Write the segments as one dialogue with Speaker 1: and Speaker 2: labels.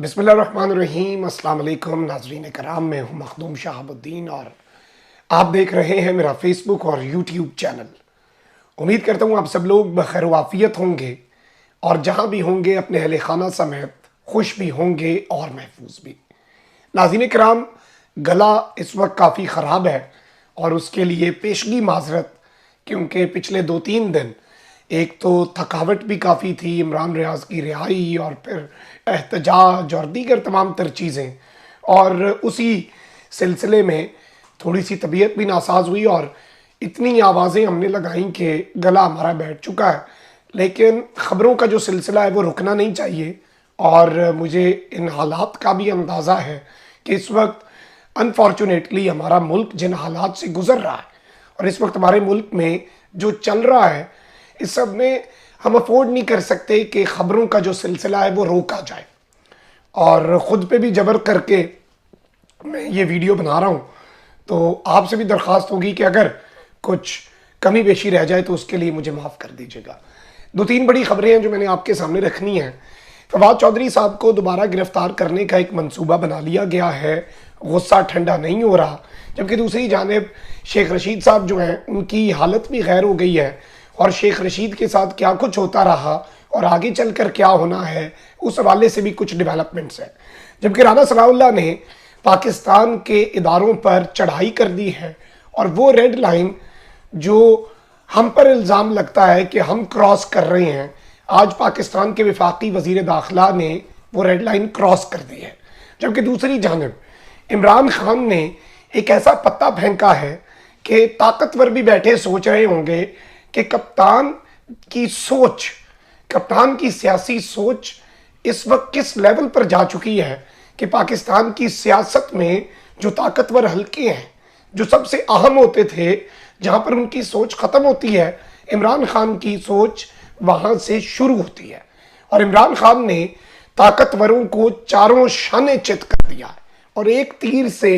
Speaker 1: بسم اللہ الرحمن الرحیم۔ السلام علیکم ناظرین کرام، میں ہوں مخدوم شہاب الدین اور آپ دیکھ رہے ہیں میرا فیس بک اور یوٹیوب چینل۔ امید کرتا ہوں آپ سب لوگ بخیر و عافیت ہوں گے اور جہاں بھی ہوں گے اپنے اہل خانہ سمیت خوش بھی ہوں گے اور محفوظ بھی۔ ناظرین کرام، گلا اس وقت کافی خراب ہے اور اس کے لیے پیشگی معذرت، کیونکہ پچھلے 2-3 دن ایک تو تھکاوٹ بھی کافی تھی، عمران ریاض کی رہائی اور پھر احتجاج اور دیگر تمام تر چیزیں، اور اسی سلسلے میں تھوڑی سی طبیعت بھی ناساز ہوئی اور اتنی آوازیں ہم نے لگائیں کہ گلا ہمارا بیٹھ چکا ہے۔ لیکن خبروں کا جو سلسلہ ہے وہ رکنا نہیں چاہیے، اور مجھے ان حالات کا بھی اندازہ ہے کہ اس وقت انفارچونیٹلی ہمارا ملک جن حالات سے گزر رہا ہے اور اس وقت ہمارے ملک میں جو چل رہا ہے، اس سب میں ہم افورڈ نہیں کر سکتے کہ خبروں کا جو سلسلہ ہے وہ روکا جائے۔ اور خود پہ بھی جبر کر کے میں یہ ویڈیو بنا رہا ہوں، تو آپ سے بھی درخواست ہوگی کہ اگر کچھ کمی بیشی رہ جائے تو اس کے لیے مجھے معاف کر دیجیے گا۔ 2-3 بڑی خبریں ہیں جو میں نے آپ کے سامنے رکھنی ہیں۔ فواد چودھری صاحب کو دوبارہ گرفتار کرنے کا ایک منصوبہ بنا لیا گیا ہے، غصہ ٹھنڈا نہیں ہو رہا، جبکہ دوسری جانب شیخ رشید صاحب جو ہیں ان کی حالت بھی غیر ہو گئی ہے، اور شیخ رشید کے ساتھ کیا کچھ ہوتا رہا اور آگے چل کر کیا ہونا ہے اس حوالے سے بھی کچھ ڈیولپمنٹس ہیں۔ جبکہ رانا ثناء اللہ نے پاکستان کے اداروں پر چڑھائی کر دی ہے، اور وہ ریڈ لائن جو ہم پر الزام لگتا ہے کہ ہم کراس کر رہے ہیں، آج پاکستان کے وفاقی وزیر داخلہ نے وہ ریڈ لائن کراس کر دی ہے۔ جبکہ دوسری جانب عمران خان نے ایک ایسا پتہ پھینکا ہے کہ طاقتور بھی بیٹھے سوچ رہے ہوں گے کہ کپتان کی سوچ، کپتان کی سیاسی سوچ اس وقت کس لیول پر جا چکی ہے کہ پاکستان کی سیاست میں جو طاقتور حلقے ہیں، جو سب سے اہم ہوتے تھے، جہاں پر ان کی سوچ ختم ہوتی ہے، عمران خان کی سوچ وہاں سے شروع ہوتی ہے۔ اور عمران خان نے طاقتوروں کو چاروں شانے چت کر دیا ہے، اور ایک تیر سے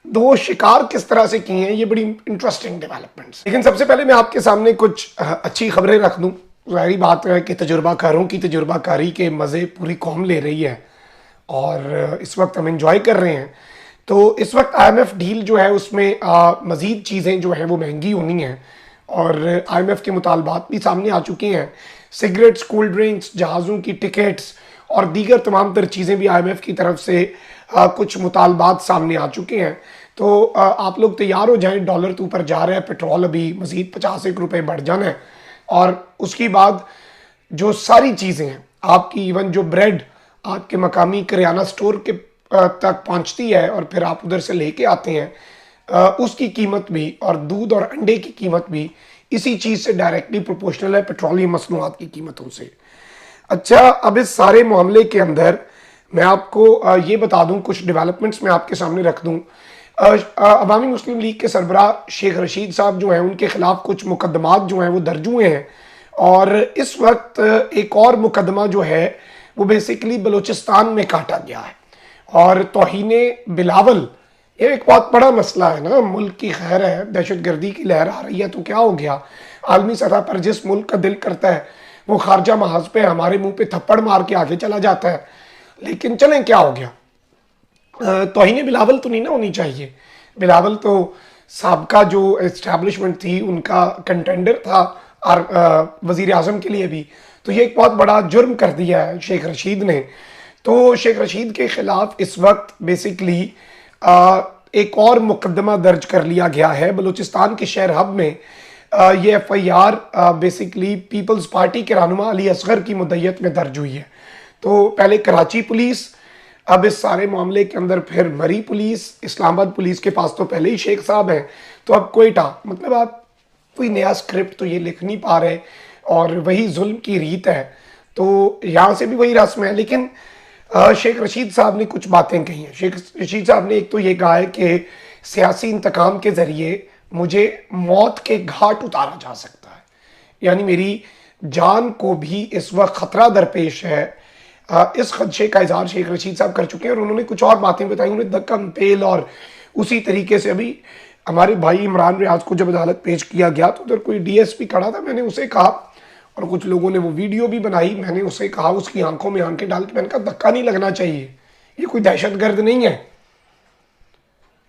Speaker 1: 2 شکار کس طرح سے کیے ہیں، یہ بڑی انٹرسٹنگ ڈیولپمنٹس۔ لیکن سب سے پہلے میں آپ کے سامنے کچھ اچھی خبریں رکھ دوں۔ ظاہری بات ہے کہ تجربہ کاروں کی تجربہ کاری کے مزے پوری قوم لے رہی ہے، اور اس وقت ہم انجوائے کر رہے ہیں۔ تو اس وقت IMF ڈیل جو ہے اس میں مزید چیزیں جو ہیں وہ مہنگی ہونی ہیں، اور IMF کے مطالبات بھی سامنے آ چکے ہیں۔ سگریٹس، کولڈ ڈرنکس، جہازوں کی ٹکٹس اور دیگر تمام تر چیزیں بھی IMF کی طرف سے کچھ مطالبات سامنے آ چکے ہیں۔ تو آپ لوگ تیار ہو جائیں، ڈالر تو اوپر جا رہا ہے، پیٹرول ابھی مزید 50 روپے بڑھ جانا ہے، اور اس کی بعد جو ساری چیزیں ہیں آپ کی، ایون جو بریڈ آپ کے مقامی کریانہ سٹور کے تک پہنچتی ہے اور پھر آپ ادھر سے لے کے آتے ہیں، اس کی قیمت بھی، اور دودھ اور انڈے کی قیمت بھی اسی چیز سے ڈائریکٹلی پروپورشنل ہے پیٹرولیم مصنوعات کی قیمتوں سے۔ اچھا، اب اس سارے معاملے کے اندر میں آپ کو یہ بتا دوں، کچھ ڈیولپمنٹس میں آپ کے سامنے رکھ دوں۔ عوامی مسلم لیگ کے سربراہ شیخ رشید صاحب جو ہیں ان کے خلاف کچھ مقدمات جو ہیں وہ درج ہوئے ہیں، اور اس وقت ایک اور مقدمہ جو ہے وہ بیسیکلی بلوچستان میں کاٹا گیا ہے، اور توہین بلاول، یہ ایک بہت بڑا مسئلہ ہے نا، ملک کی خیر ہے، دہشت گردی کی لہر آ رہی ہے تو کیا ہو گیا؟ عالمی سطح پر جس ملک کا دل کرتا ہے وہ خارجہ محاذ پہ ہمارے منہ پہ تھپڑ مار کے آگے چلا جاتا ہے۔ لیکن چلیں، کیا ہو گیا؟ توہین بلاول تو نہیں نہ ہونی چاہیے۔ بلاول تو سابقہ جو اسٹیبلشمنٹ تھی ان کا کنٹینڈر تھا، اور وزیر اعظم کے لیے بھی، تو یہ ایک بہت بڑا جرم کر دیا ہے شیخ رشید نے۔ تو شیخ رشید کے خلاف اس وقت بیسیکلی ایک اور مقدمہ درج کر لیا گیا ہے بلوچستان کے شہر حب میں۔ یہ FIR بیسیکلی پیپلز پارٹی کے رہنما علی اصغر کی مدعیت میں درج ہوئی ہے۔ تو پہلے کراچی پولیس، اب اس سارے معاملے کے اندر پھر مری پولیس، اسلام آباد پولیس کے پاس تو پہلے ہی شیخ صاحب ہیں، تو اب کوئٹہ، مطلب آپ کوئی نیا سکرپٹ تو یہ لکھ نہیں پا رہے، اور وہی ظلم کی ریت ہے، تو یہاں سے بھی وہی رسم ہے۔ لیکن شیخ رشید صاحب نے کچھ باتیں کہی ہیں۔ شیخ رشید صاحب نے ایک تو یہ کہا ہے کہ سیاسی انتقام کے ذریعے مجھے موت کے گھاٹ اتارا جا سکتا ہے، یعنی میری جان کو بھی اس وقت خطرہ درپیش ہے۔ اس خدشے کا اظہار شیخ رشید صاحب کر چکے ہیں، اور انہوں نے کچھ اور باتیں بتائی، انہوں نے دکن تیل، اور اسی طریقے سے ابھی ہمارے بھائی عمران ریاض کو جب عدالت پیش کیا گیا تو ادھر کوئی DSP کھڑا تھا، میں نے اسے کہا، اور کچھ لوگوں نے وہ ویڈیو بھی بنائی، میں نے اسے کہا، اس کی آنکھوں میں آنکھیں ڈال کے میں نے کہا دھکا نہیں لگنا چاہیے، یہ کوئی دہشت گرد نہیں ہے،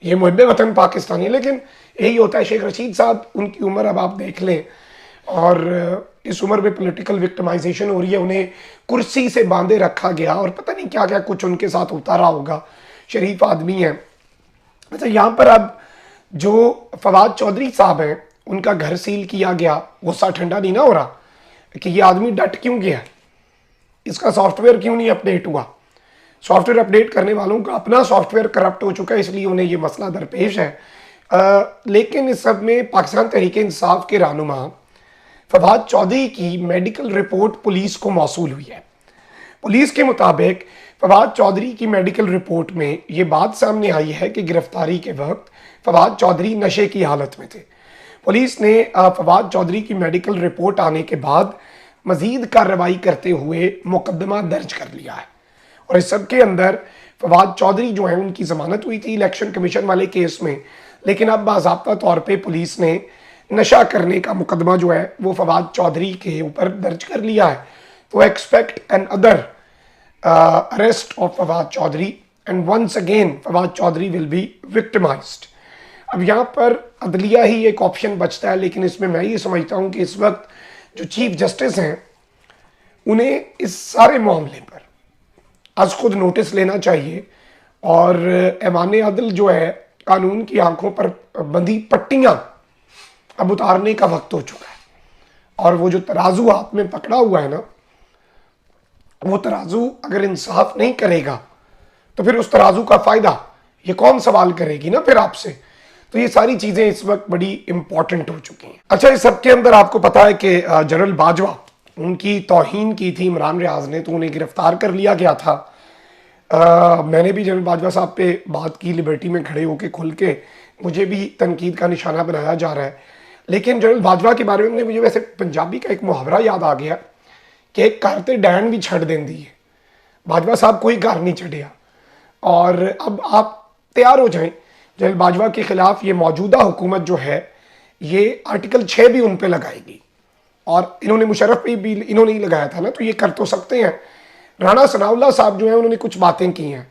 Speaker 1: یہ محب وطن پاکستانی ہے۔ لیکن یہی ہوتا ہے، شیخ رشید صاحب، ان کی عمر اب آپ دیکھ لیں، اور اس عمر میں پولیٹیکل وکٹمائزیشن ہو رہی ہے، انہیں کرسی سے باندھے رکھا گیا اور پتہ نہیں کیا کیا کچھ ان کے ساتھ ہوتا رہا ہوگا، شریف آدمی ہیں۔ اچھا، یہاں پر اب جو فواد چودھری صاحب ہیں، ان کا گھر سیل کیا گیا، غصہ ٹھنڈا نہیں نہ ہو رہا کہ یہ آدمی ڈٹ کیوں گیا، اس کا سافٹ ویئر کیوں نہیں اپڈیٹ ہوا؟ سافٹ ویئر اپڈیٹ کرنے والوں کا اپنا سافٹ ویئر کرپٹ ہو چکا ہے، اس لیے انہیں یہ مسئلہ درپیش ہے۔ لیکن اس سب میں پاکستان تحریک انصاف کے رہنما فواد چودھری کی میڈیکل رپورٹ پولیس کو موصول ہوئی ہے۔ پولیس کے مطابق فواد چودھری کی میڈیکل رپورٹ میں یہ بات سامنے آئی ہے کہ گرفتاری کے وقت فواد چودھری نشے کی حالت میں تھے۔ پولیس نے فواد چودھری کی میڈیکل رپورٹ آنے کے بعد مزید کارروائی کرتے ہوئے مقدمہ درج کر لیا ہے، اور اس سب کے اندر فواد چودھری جو ہیں ان کی ضمانت ہوئی تھی الیکشن کمیشن والے کیس میں، لیکن اب باضابطہ طور پہ پولیس نے نشہ کرنے کا مقدمہ جو ہے وہ فواد چودھری کے اوپر درج کر لیا ہے۔ تو expect another arrest of Fawad Chaudhry and once again Fawad Chaudhry will be victimized۔ اب یہاں پر عدلیہ ہی ایک آپشن بچتا ہے، لیکن اس میں یہ سمجھتا ہوں کہ اس وقت جو چیف جسٹس ہیں انہیں اس سارے معاملے پر از خود نوٹس لینا چاہیے، اور ایوان عدل جو ہے قانون کی آنکھوں پر بندھی پٹیاں اب اتارنے کا وقت ہو چکا ہے، اور وہ جو ترازو ہاتھ میں پکڑا ہوا ہے نا، وہ ترازو اگر انصاف نہیں کرے گا تو پھر اس ترازو کا فائدہ یہ کون سوال کرے گی نا پھر آپ سے؟ تو یہ ساری چیزیں اس وقت بڑی امپورٹنٹ ہو چکی ہیں۔ اچھا، اس سب کے اندر آپ کو پتا ہے کہ جنرل باجوہ، ان کی توہین کی تھی عمران ریاض نے، تو انہیں گرفتار کر لیا گیا تھا۔ میں نے بھی جنرل باجوہ صاحب پہ بات کی، لبرٹی میں کھڑے ہو کے کھل کے، مجھے بھی تنقید کا نشانہ بنایا جا رہا ہے، لیکن جنرل باجوہ کے بارے میں مجھے ویسے پنجابی کا ایک محاورہ یاد آ گیا کہ ایک کار تے ڈین بھی چھڑ دین دی ہے، باجوہ صاحب کوئی کار نہیں چھڑیا، اور اب آپ تیار ہو جائیں، جنرل باجوہ کے خلاف یہ موجودہ حکومت جو ہے یہ آرٹیکل 6 بھی ان پہ لگائے گی، اور انہوں نے مشرف پہ بھی انہوں نے ہی لگایا تھا نا، تو یہ کر تو سکتے ہیں۔ رانا ثناءاللہ صاحب جو ہیں انہوں نے کچھ باتیں کی ہیں،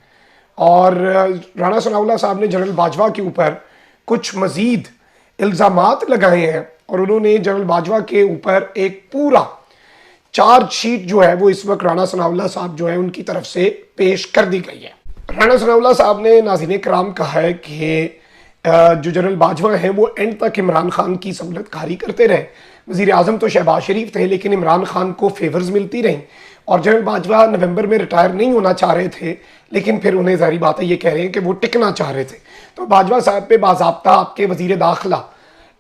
Speaker 1: اور رانا ثناءاللہ صاحب نے جنرل باجوہ کے اوپر کچھ مزید الزامات لگائے ہیں، اور انہوں نے جنرل باجوہ کے اوپر ایک پورا چارج شیٹ جو ہے وہ اس وقت رانا ثناءاللہ صاحب جو ہے ان کی طرف سے پیش کر دی گئی ہے۔ رانا ثناءاللہ صاحب نے ناظرین کرام کہا ہے کہ جو جنرل باجوہ ہیں وہ اینڈ تک عمران خان کی سہولت کاری کرتے رہے، وزیر اعظم تو شہباز شریف تھے لیکن عمران خان کو فیورز ملتی رہیں، اور جنرل باجوہ نومبر میں ریٹائر نہیں ہونا چاہ رہے تھے، لیکن پھر انہیں ظاہری بات ہے یہ کہہ رہے ہیں کہ وہ ٹکنا چاہ رہے تھے۔ تو باجوہ صاحب پہ باضابطہ آپ کے وزیر داخلہ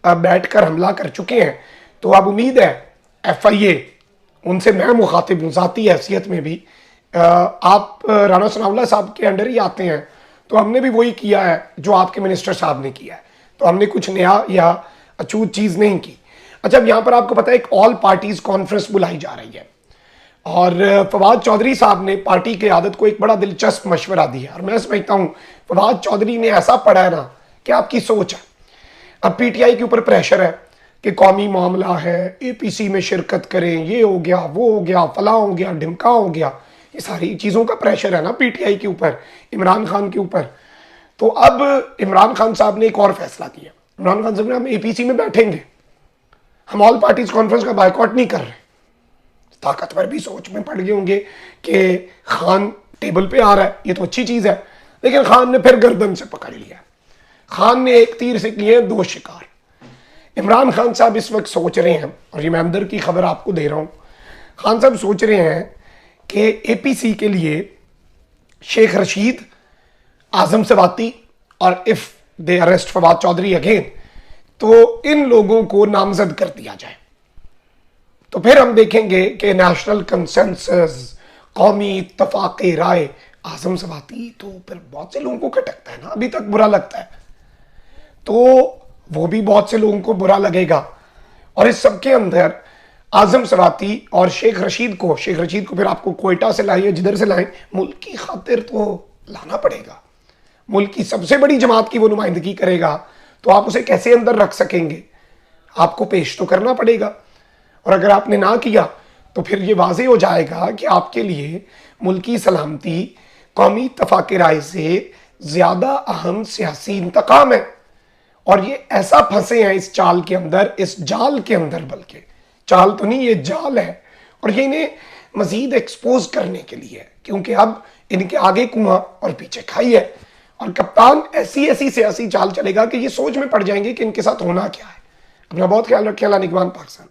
Speaker 1: بیٹھ کر حملہ کر چکے ہیں، تو اب امید ہے ایف آئی اے، ان سے میں مخاطب ہوں ذاتی حیثیت میں بھی، آپ رانا ثناءاللہ صاحب کے انڈر ہی آتے ہیں، تو ہم نے بھی وہی کیا ہے جو آپ کے منسٹر صاحب نے کیا ہے، تو ہم نے کچھ نیا یا اچھوت چیز نہیں کی۔ اچھا، اب یہاں پر آپ کو پتا ہے ایک آل پارٹیز کانفرنس بلائی جا رہی ہے، اور فواد چودھری صاحب نے پارٹی کی قیادت کو ایک بڑا دلچسپ مشورہ دیا، اور میں سمجھتا ہوں فواد چودھری نے ایسا پڑھا ہے نا کہ آپ کی سوچ ہے۔ اب پی ٹی آئی کے اوپر پریشر ہے کہ قومی معاملہ ہے، اے پی سی میں شرکت کریں، یہ ہو گیا، وہ ہو گیا، فلاں ہو گیا، ڈھمکا ہو گیا، یہ ساری چیزوں کا پریشر ہے نا پی ٹی آئی کے اوپر، عمران خان کے اوپر۔ تو اب عمران خان صاحب نے ایک اور فیصلہ کیا، عمران خان صاحب نے ہم اے پی سی میں بیٹھیں گے، ہم آل پارٹیز کانفرنس کا بائیکاٹ نہیں کر رہے۔ طاقتور بھی سوچ میں پڑ گئے ہوں گے کہ خان ٹیبل پہ آ رہا ہے، یہ تو اچھی چیز ہے، لیکن خان نے پھر گردن سے پکڑ لیا، خان نے ایک تیر سے کیے دو شکار۔ عمران خان صاحب اس وقت سوچ رہے ہیں، اور یہ میں اندر کی خبر آپ کو دے رہا ہوں، خان صاحب سوچ رہے ہیں کہ اے پی سی کے لیے شیخ رشید، اعظم سواتی، اور of the arrest Fawad Chaudhry again, تو ان لوگوں کو نامزد کر دیا جائے، تو پھر ہم دیکھیں گے کہ نیشنل کنسنسس، قومی اتفاق رائے، اعظم سواتی تو پھر بہت سے لوگوں کو کھٹکتا ہے نا، ابھی تک برا لگتا ہے، تو وہ بھی بہت سے لوگوں کو برا لگے گا، اور اس سب کے اندر اعظم سواتی اور شیخ رشید کو پھر آپ کو کوئٹہ سے لائیں، جدھر سے لائیں، ملک کی خاطر تو لانا پڑے گا، ملک کی سب سے بڑی جماعت کی وہ نمائندگی کرے گا، تو آپ اسے کیسے اندر رکھ سکیں گے؟ آپ کو پیش تو کرنا پڑے گا، اور اگر آپ نے نہ کیا تو پھر یہ واضح ہو جائے گا کہ آپ کے لیے ملکی سلامتی قومی اتفاق رائے سے زیادہ اہم سیاسی انتقام ہے، اور یہ ایسا پھنسے ہیں اس چال کے اندر، اس جال کے اندر، بلکہ چال تو نہیں یہ جال ہے، اور یہ انہیں مزید ایکسپوز کرنے کے لیے ہے، کیونکہ اب ان کے آگے کنواں اور پیچھے کھائی ہے، اور کپتان ایسی سیاسی چال چلے گا کہ یہ سوچ میں پڑ جائیں گے کہ ان کے ساتھ ہونا کیا ہے۔ اپنا بہت خیال رکھیں۔ اللہ نگہبان پاکستان۔